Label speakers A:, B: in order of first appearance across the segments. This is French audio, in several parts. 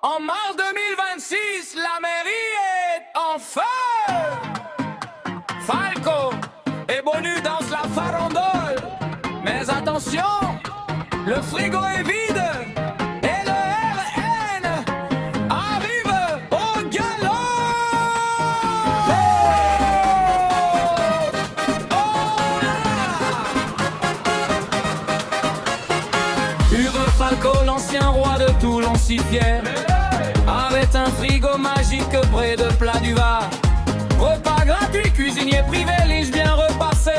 A: En mars 2026, la mairie est en feu. Falco et Bonu dansent la farandole. Mais attention, le frigo est vide et le RN arrive au galop. Oh là là. Hugues Falco, l'ancien roi de Toulon si fier, avait un frigo magique près de Plat du Var. Repas gratuit, cuisinier privé, lige bien repassé.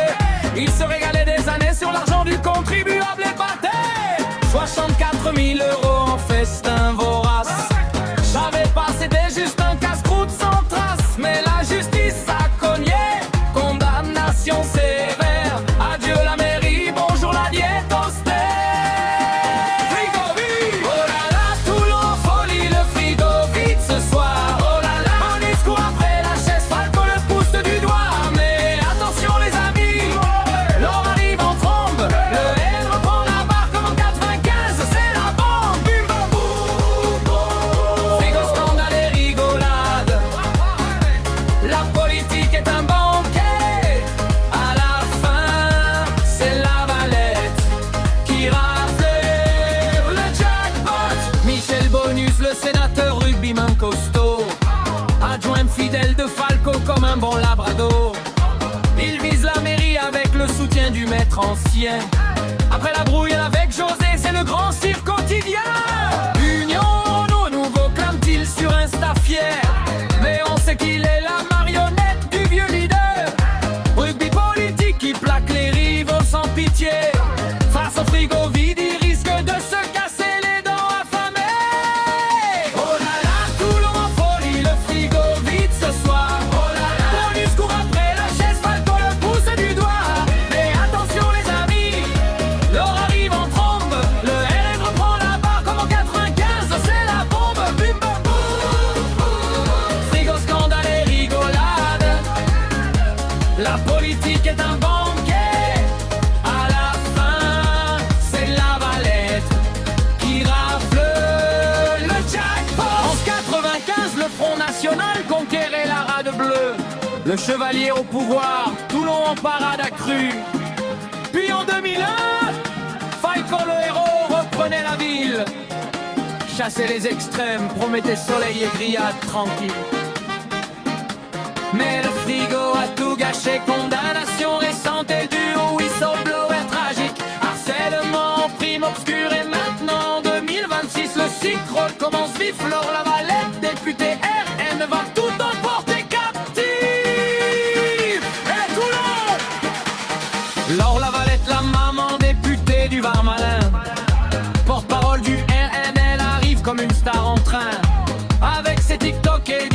A: Il se régalait des années sur l'argent du contribuable épaté. 64 000 € en festin vorace. J'avais pas, c'était juste un casse-croûte sans trace. Mais la justice a cogné, condamnation sévère. Adieu la mairie, bonjour la diète austère. Costaud, adjoint fidèle de Falco comme un bon labrador. Il vise la mairie avec le soutien du maître ancien. Après la brouille avec José, c'est le grand cirque quotidien. Union Renault, nouveau clame-t-il sur Insta fier. Mais on sait qu'il est la marionnette du vieux leader. Rugby politique qui plaque les rivaux sans pitié. Face au frigo vide, il risque de se casser les dents affamées. La politique est un banquet, à la fin, c'est la valette qui rafle le jackpot. En 95, le Front National conquérait la rade bleue. Le chevalier au pouvoir, Toulon en parade accrue. Puis en 2001, Falco le héros reprenait la ville. Chassait les extrêmes, promettait soleil et grillade tranquille. Mais le frigo a tout gâché, condamnation récente et due au whistleblower tragique. Harcèlement, prime obscure et maintenant en 2026 le cycle commence vif. Laure Lavalette, député RN, va tout emporter captive. Et Toulon, Laure Lavalette, la maman députée du Var-Malin, porte-parole du RN, elle arrive comme une star en train. Avec ses TikTok et